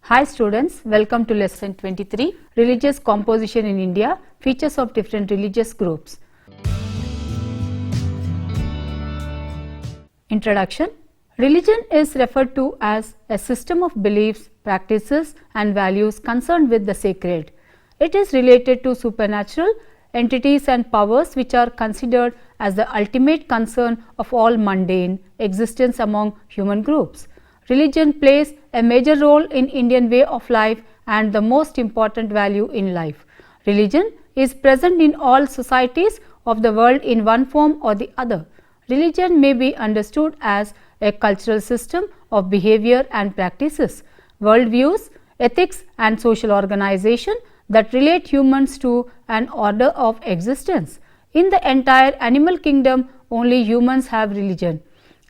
Hi students, welcome to lesson 23, Religious Composition in India, Features of Different Religious Groups. Introduction. Religion is referred to as a system of beliefs, practices and values concerned with the sacred. It is related to supernatural entities and powers which are considered as the ultimate concern of all mundane existence among human groups. Religion plays a major role in Indian way of life and the most important value in life. Religion is present in all societies of the world in one form or the other. Religion may be understood as a cultural system of behavior and practices, worldviews, ethics and social organization that relate humans to an order of existence. In the entire animal kingdom, only humans have religion.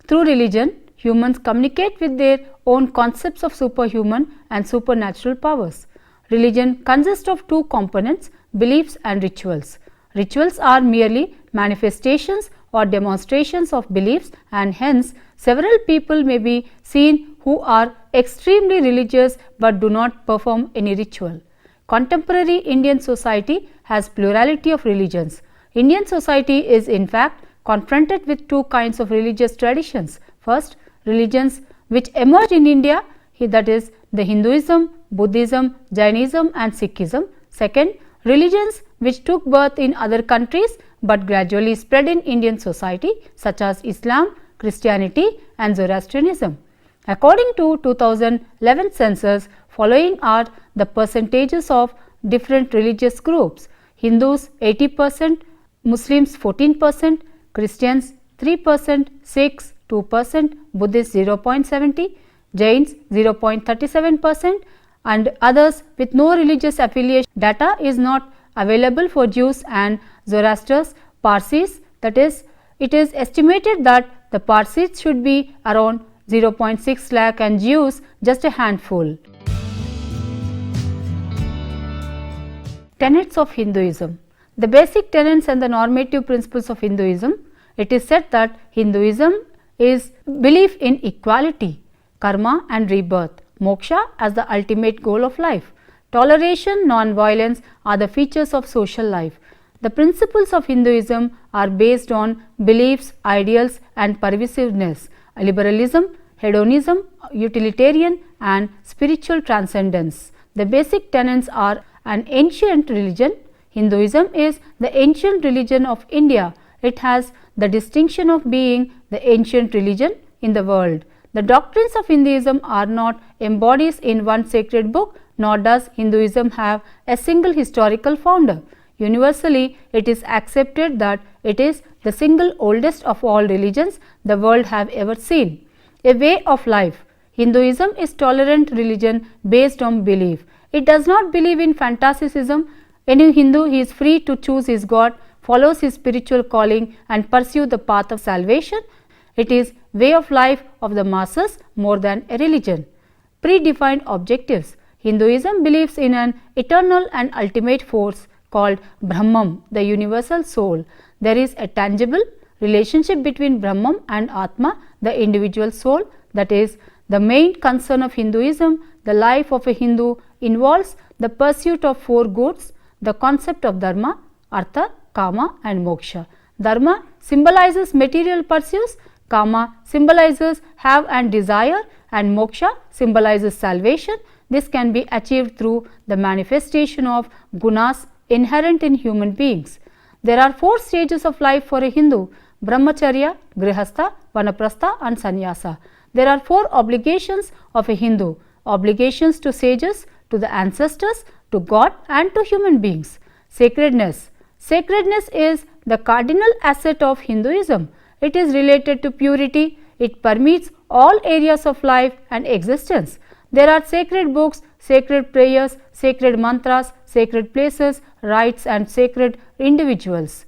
Through religion, humans communicate with their own concepts of superhuman and supernatural powers. Religion consists of two components, beliefs and rituals. Rituals are merely manifestations or demonstrations of beliefs, and hence several people may be seen who are extremely religious but do not perform any ritual. Contemporary Indian society has plurality of religions. Indian society is in fact confronted with two kinds of religious traditions. First, religions which emerged in India, that is the Hinduism, Buddhism, Jainism and Sikhism. Second, religions which took birth in other countries but gradually spread in Indian society, such as Islam, Christianity and Zoroastrianism. According to 2011 census, following are the percentages of different religious groups: Hindus 80%, Muslims 14%, Christians 3%, Sikhs 2%, Buddhists 0.70%, Jains 0.37% and others with no religious affiliation. Data is not available for Jews and Zoroastrians, Parsis, that is, it is estimated that the Parsis should be around 0.6 lakh and Jews just a handful. Tenets of Hinduism. The basic tenets and the normative principles of Hinduism. It is said that Hinduism is belief in equality, karma and rebirth, moksha as the ultimate goal of life. Toleration, non-violence are the features of social life. The principles of Hinduism are based on beliefs, ideals and pervasiveness, liberalism, hedonism, utilitarian and spiritual transcendence. The basic tenets are an ancient religion. Hinduism is the ancient religion of India. It has the distinction of being the ancient religion in the world. The doctrines of Hinduism are not embodied in one sacred book, nor does Hinduism have a single historical founder. Universally, it is accepted that it is the single oldest of all religions the world have ever seen. A way of life. Hinduism is tolerant religion based on belief. It does not believe in fanaticism. Any Hindu is free to choose his God, follows his spiritual calling and pursue the path of salvation. It is way of life of the masses more than a religion. Predefined objectives. Hinduism believes in an eternal and ultimate force called Brahman, the universal soul. There is a tangible relationship between Brahman and Atma, the individual soul. That is the main concern of Hinduism. The life of a Hindu involves the pursuit of four goods, the concept of dharma, artha, kama and moksha. Dharma symbolizes material pursuits, kama symbolizes have and desire and moksha symbolizes salvation. This can be achieved through the manifestation of gunas inherent in human beings. There are four stages of life for a Hindu: brahmacharya, grihastha, vanaprastha and sannyasa. There are four obligations of a Hindu: obligations to sages, to the ancestors, to God and to human beings. Sacredness. Sacredness is the cardinal asset of Hinduism. It is related to purity. It permeates all areas of life and existence. There are sacred books, sacred prayers, sacred mantras, sacred places, rites and sacred individuals.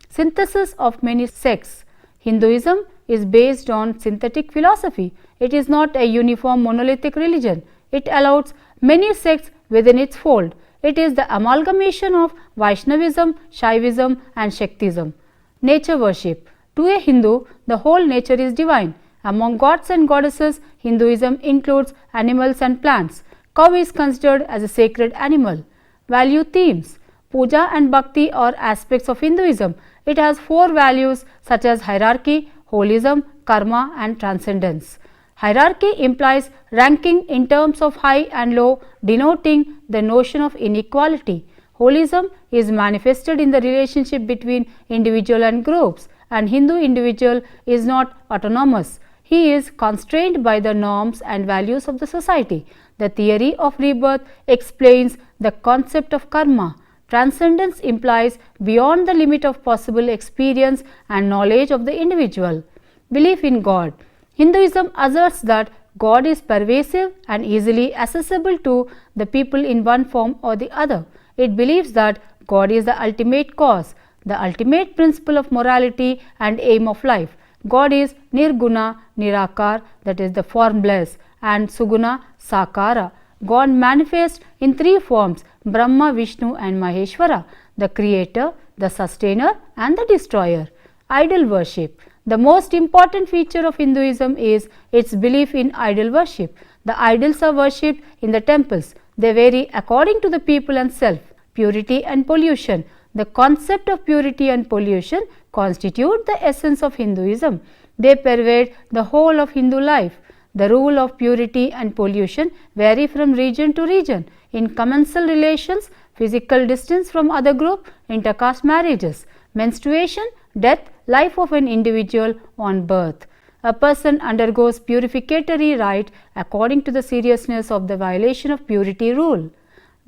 Synthesis of many sects. Hinduism is based on synthetic philosophy. It is not a uniform monolithic religion. It allows many sects within its fold. It is the amalgamation of Vaishnavism, Shaivism and Shaktism. Nature worship. To a Hindu, the whole nature is divine. Among gods and goddesses, Hinduism includes animals and plants. Cow is considered as a sacred animal. Value themes. Puja and Bhakti are aspects of Hinduism. It has 4 values such as hierarchy, holism, karma and transcendence. Hierarchy implies ranking in terms of high and low, denoting the notion of inequality. Holism is manifested in the relationship between individual and groups, and Hindu individual is not autonomous. He is constrained by the norms and values of the society. The theory of rebirth explains the concept of karma. Transcendence implies beyond the limit of possible experience and knowledge of the individual. Belief in God. Hinduism asserts that God is pervasive and easily accessible to the people in one form or the other. It believes that God is the ultimate cause, the ultimate principle of morality and aim of life. God is Nirguna, Nirakar, that is the formless, and Suguna, Sakara. God manifests in 3 forms: Brahma, Vishnu and Maheshwara, the creator, the sustainer and the destroyer. Idol worship. The most important feature of Hinduism is its belief in idol worship. The idols are worshipped in the temples. They vary according to the people and self. Purity and pollution. The concept of purity and pollution constitute the essence of Hinduism. They pervade the whole of Hindu life. The rule of purity and pollution vary from region to region. In commensal relations, physical distance from other group, intercaste marriages, menstruation, death, life of an individual on birth. A person undergoes purificatory rite according to the seriousness of the violation of purity rule.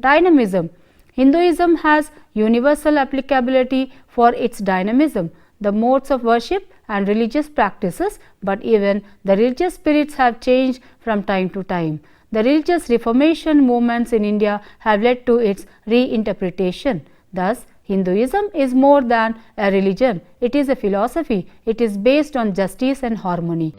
Dynamism. Hinduism has universal applicability for its dynamism. The modes of worship and religious practices, but even the religious spirits have changed from time to time. The religious reformation movements in India have led to its reinterpretation. Thus, Hinduism is more than a religion. It is a philosophy. It is based on justice and harmony.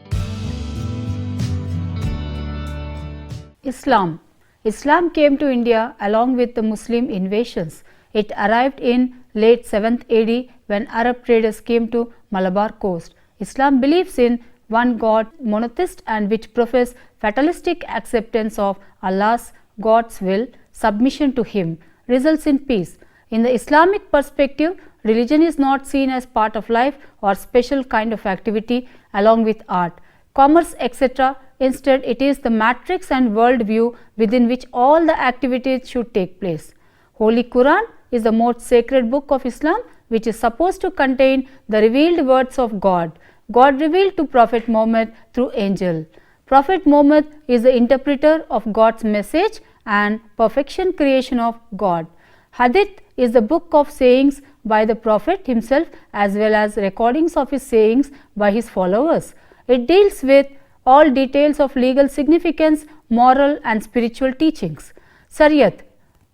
Islam. Islam came to India along with the Muslim invasions. It arrived in late 7th AD when Arab traders came to Malabar coast. Islam believes in one God, monotheist, and which profess fatalistic acceptance of Allah's God's will, submission to Him, results in peace. In the Islamic perspective, religion is not seen as part of life or special kind of activity along with art, commerce, etc. Instead, it is the matrix and world view within which all the activities should take place. Holy Quran is the most sacred book of Islam, which is supposed to contain the revealed words of God. God revealed to Prophet Muhammad through angel. Prophet Muhammad is the interpreter of God's message and perfection creation of God. Hadith is the book of sayings by the Prophet himself as well as recordings of his sayings by his followers. It deals with all details of legal significance, moral and spiritual teachings. Shariat,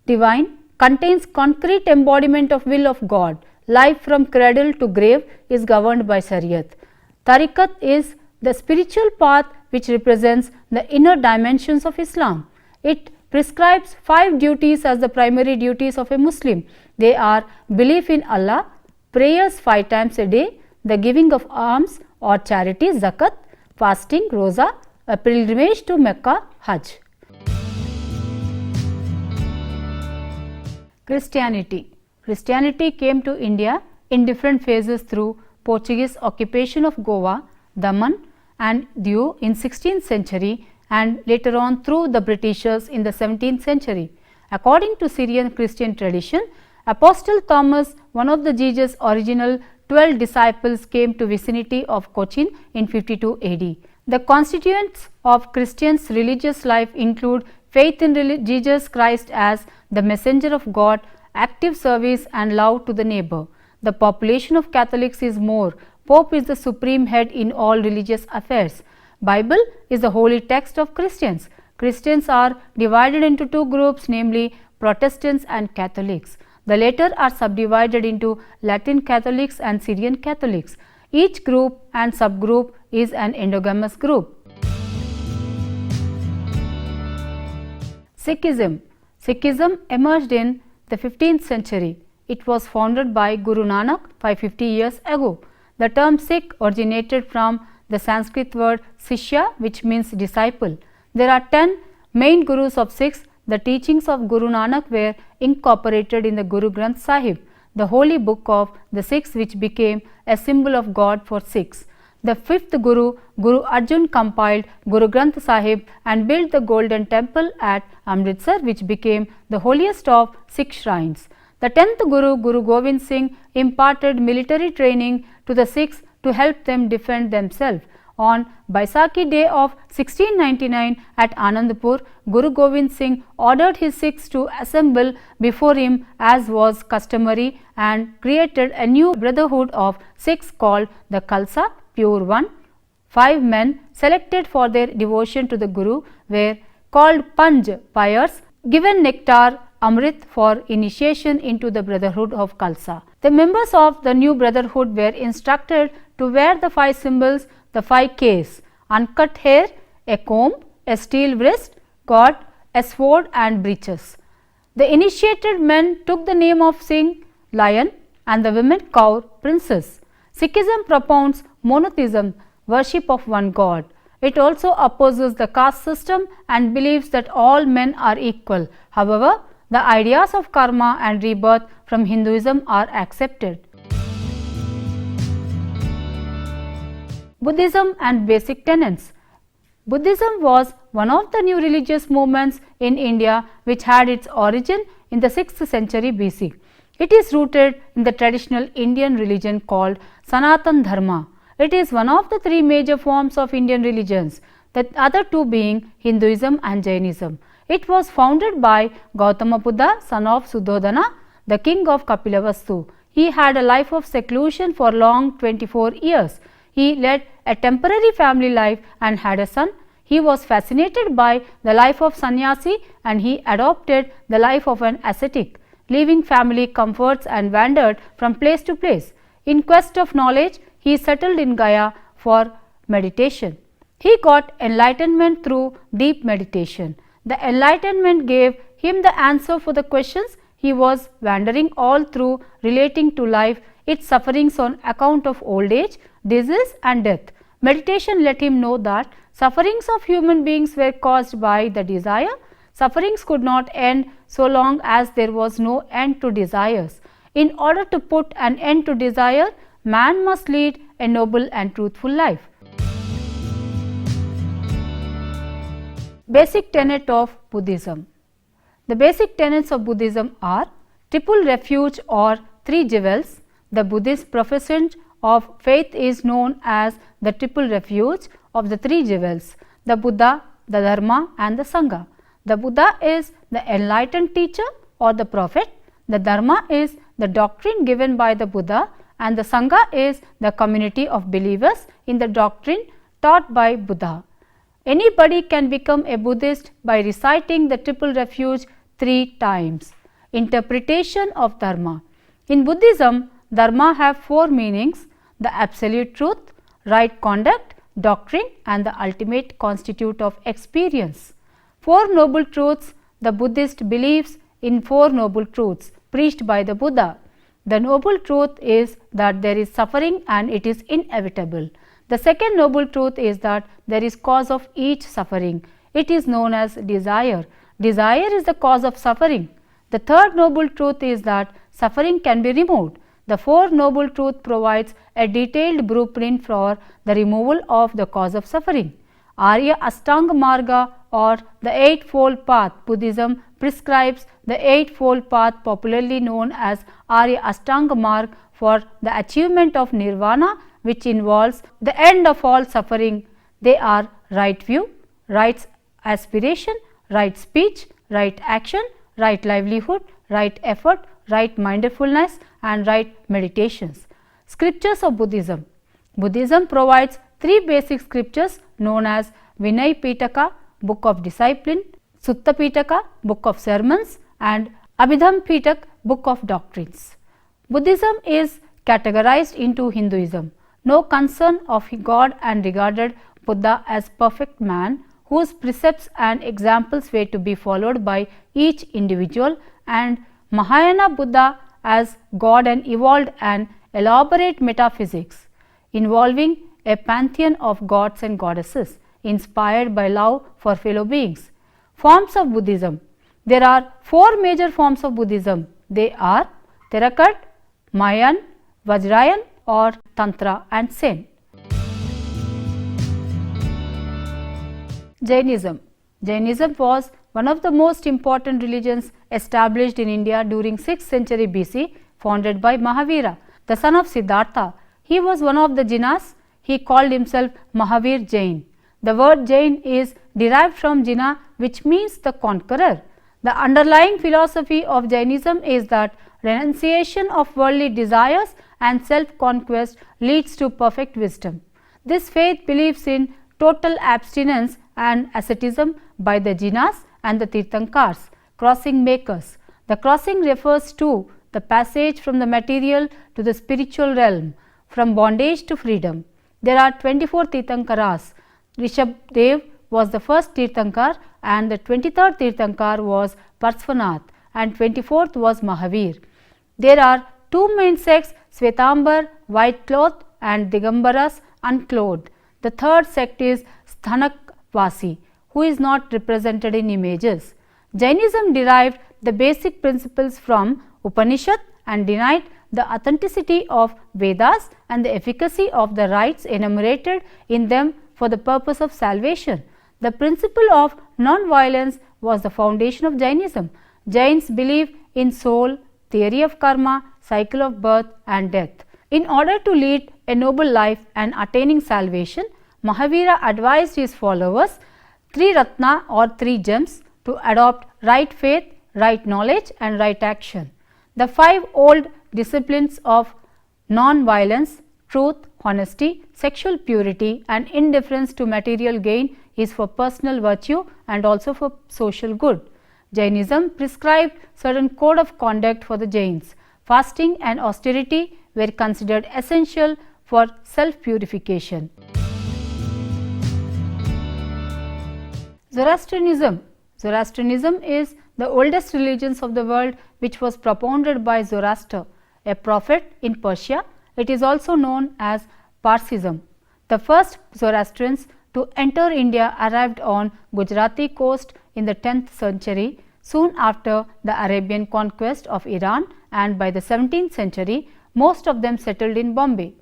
divine, contains concrete embodiment of will of God. Life from cradle to grave is governed by Shariat. Tariqat is the spiritual path which represents the inner dimensions of Islam. It prescribes 5 duties as the primary duties of a Muslim. They are belief in Allah, prayers 5 times a day, the giving of alms or charity, zakat, fasting, roza, a pilgrimage to Mecca, Hajj. Christianity. Christianity came to India in different phases through Portuguese occupation of Goa, Daman and Diu in 16th century and later on through the Britishers in the 17th century. According to Syrian Christian tradition, Apostle Thomas, one of the Jesus' original 12 disciples, came to vicinity of Cochin in 52 AD. The constituents of Christians' religious life include faith in Jesus Christ as the messenger of God, active service and love to the neighbor. The population of Catholics is more. Pope is the supreme head in all religious affairs. Bible is the holy text of Christians. Christians are divided into 2 groups, namely Protestants and Catholics. The latter are subdivided into Latin Catholics and Syrian Catholics. Each group and subgroup is an endogamous group. Sikhism. Sikhism emerged in the 15th century. It was founded by Guru Nanak 550 years ago. The term Sikh originated from the Sanskrit word Shishya, which means disciple. There are 10 main gurus of Sikhs, the teachings of Guru Nanak were incorporated in the Guru Granth Sahib, the holy book of the Sikhs, which became a symbol of God for Sikhs. The fifth Guru, Guru Arjan, compiled Guru Granth Sahib and built the golden temple at Amritsar, which became the holiest of Sikh shrines. The 10th Guru, Guru Gobind Singh, imparted military training to the Sikhs to help them defend themselves. On Baisakhi day of 1699 at Anandpur, Guru Gobind Singh ordered his Sikhs to assemble before him as was customary and created a new brotherhood of Sikhs called the Khalsa, Pure One. 5 men selected for their devotion to the Guru were called Panj, pious, given nectar Amrit for initiation into the brotherhood of Khalsa. The members of the new brotherhood were instructed to wear the 5 symbols, the 5 Ks: uncut hair, a comb, a steel wrist, cord, a sword and breeches. The initiated men took the name of Singh, lion, and the women Kaur, princess. Sikhism propounds monotheism, worship of one God. It also opposes the caste system and believes that all men are equal. However, the ideas of karma and rebirth from Hinduism are accepted. Buddhism and basic tenets. Buddhism was one of the new religious movements in India which had its origin in the 6th century BC. It is rooted in the traditional Indian religion called Sanatan Dharma. It is one of the 3 major forms of Indian religions, the other 2 being Hinduism and Jainism. It was founded by Gautama Buddha, son of Suddhodana, the king of Kapilavastu. He had a life of seclusion for long 24 years. He led a temporary family life and had a son. He was fascinated by the life of sannyasi and he adopted the life of an ascetic, leaving family comforts and wandered from place to place. In quest of knowledge, he settled in Gaya for meditation. He got enlightenment through deep meditation. The enlightenment gave him the answer for the questions he was wandering all through relating to life, its sufferings on account of old age, disease and death. Meditation let him know that sufferings of human beings were caused by the desire. Sufferings could not end so long as there was no end to desires. In order to put an end to desire, man must lead a noble and truthful life. Basic tenet of Buddhism. The basic tenets of Buddhism are triple refuge or 3 jewels. The Buddhist profession of faith is known as the triple refuge of the 3 jewels: the Buddha, the Dharma and the Sangha. The Buddha is the enlightened teacher or the prophet. The Dharma is the doctrine given by the Buddha and the Sangha is the community of believers in the doctrine taught by Buddha. Anybody can become a Buddhist by reciting the triple refuge 3 times. Interpretation of Dharma. In Buddhism, Dharma have 4 meanings: the absolute truth, right conduct, doctrine and the ultimate constitute of experience. 4 noble truths. The Buddhist believes in 4 noble truths preached by the Buddha. The noble truth is that there is suffering and it is inevitable. The second noble truth is that there is cause of each suffering. It is known as desire. Desire is the cause of suffering. The third noble truth is that suffering can be removed. The fourth noble truth provides a detailed blueprint for the removal of the cause of suffering. Arya Ashtanga Marga or the Eightfold Path. Buddhism prescribes the Eightfold Path, popularly known as Arya Ashtanga Marg, for the achievement of Nirvana, which involves the end of all suffering. They are right view, right aspiration, right speech, right action, right livelihood, right effort, right mindfulness and right meditations. Scriptures of Buddhism. Buddhism provides 3 basic scriptures known as Vinay Pitaka, Book of Discipline, Sutta Pitaka, Book of Sermons and Abhidham Pitak, Book of Doctrines. Buddhism is categorized into Hinduism. No concern of God and regarded Buddha as perfect man whose precepts and examples were to be followed by each individual, and Mahayana Buddha as God and evolved an elaborate metaphysics involving a pantheon of gods and goddesses inspired by love for fellow beings. Forms of Buddhism. There are 4 major forms of Buddhism. They are Theravada, Mahayana, Vajrayana or Tantra and Zen. Jainism. Jainism was one of the most important religions established in India during 6th century BC, founded by Mahavira, the son of Siddhartha. He was one of the Jinas. He called himself Mahavir Jain. The word Jain is derived from Jina, which means the conqueror. The underlying philosophy of Jainism is that renunciation of worldly desires and self-conquest leads to perfect wisdom. This faith believes in total abstinence and asceticism by the Jinas and the Tirthankars, crossing makers. The crossing refers to the passage from the material to the spiritual realm, from bondage to freedom. There are 24 Tirthankaras. Rishabhdev was the first Tirthankar and the 23rd Tirthankar was Parsvanath and 24th was Mahavir. There are 2 main sects, Svetambar, white cloth, and Digambaras, unclothed. The third sect is Sthanakvasi, who is not represented in images. Jainism derived the basic principles from Upanishad and denied the authenticity of Vedas and the efficacy of the rites enumerated in them for the purpose of salvation. The principle of non-violence was the foundation of Jainism. Jains believe in soul, theory of karma, cycle of birth and death. In order to lead a noble life and attaining salvation, Mahavira advised his followers 3 Ratna or 3 gems to adopt right faith, right knowledge and right action. The 5 old disciplines of non-violence, truth, honesty, sexual purity and indifference to material gain is for personal virtue and also for social good. Jainism prescribed certain code of conduct for the Jains. Fasting and austerity were considered essential for self-purification. Zoroastrianism. Zoroastrianism is the oldest religion of the world, which was propounded by Zoroaster, a prophet in Persia. It is also known as Parsism. The first Zoroastrians to enter India arrived on Gujarati coast in the 10th century, soon after the Arabian conquest of Iran, and by the 17th century most of them settled in Bombay.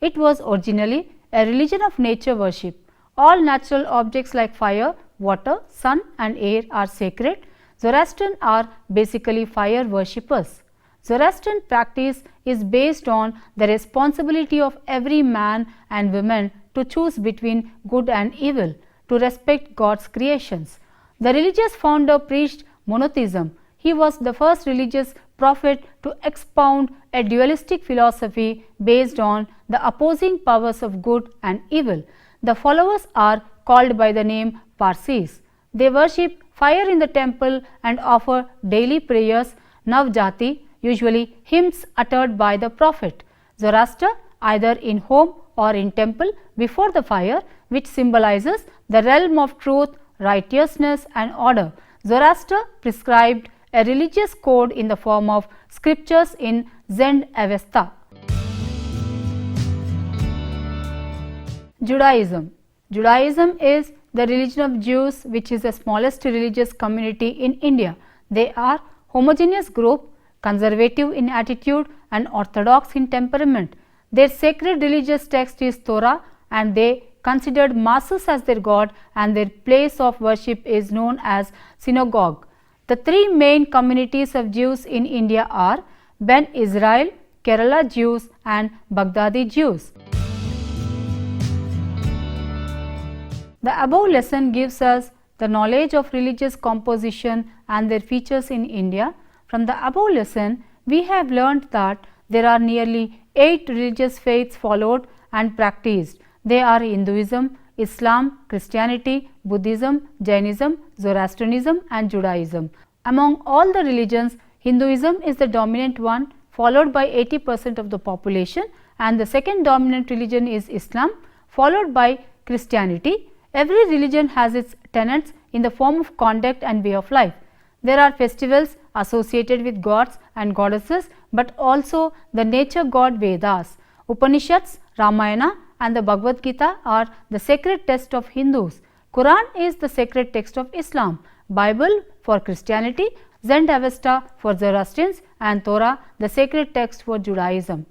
It was originally a religion of nature worship. All natural objects like fire, water, sun and air are sacred. Zoroastrians are basically fire worshippers. Zoroastrian practice is based on the responsibility of every man and woman to choose between good and evil, to respect God's creations. The religious founder preached monotheism. He was the first religious prophet to expound a dualistic philosophy based on the opposing powers of good and evil. The followers are called by the name Parsis. They worship fire in the temple and offer daily prayers, Navjati, usually hymns uttered by the prophet. Zoroaster, either in home or in temple before the fire, which symbolizes the realm of truth, righteousness and order. Zoroaster prescribed a religious code in the form of scriptures in Zend-Avesta. Judaism. Judaism is the religion of Jews, which is the smallest religious community in India. They are homogeneous group, conservative in attitude and orthodox in temperament. Their sacred religious text is Torah and they considered masses as their god, and their place of worship is known as synagogue. The 3 main communities of Jews in India are Ben Israel, Kerala Jews and Baghdadi Jews. The above lesson gives us the knowledge of religious composition and their features in India. From the above lesson, we have learnt that there are nearly 8 religious faiths followed and practiced. They are Hinduism, Islam, Christianity, Buddhism, Jainism, Zoroastrianism and Judaism. Among all the religions, Hinduism is the dominant one, followed by 80% of the population, and the second dominant religion is Islam, followed by Christianity. Every religion has its tenets in the form of conduct and way of life. There are festivals associated with gods and goddesses, but also the nature god Vedas. Upanishads, Ramayana and the Bhagavad Gita are the sacred text of Hindus. Quran is the sacred text of Islam. Bible for Christianity, 𝗧-𝗦𝗔𝗧 for Zoroastrians, and Torah, the sacred text for Judaism.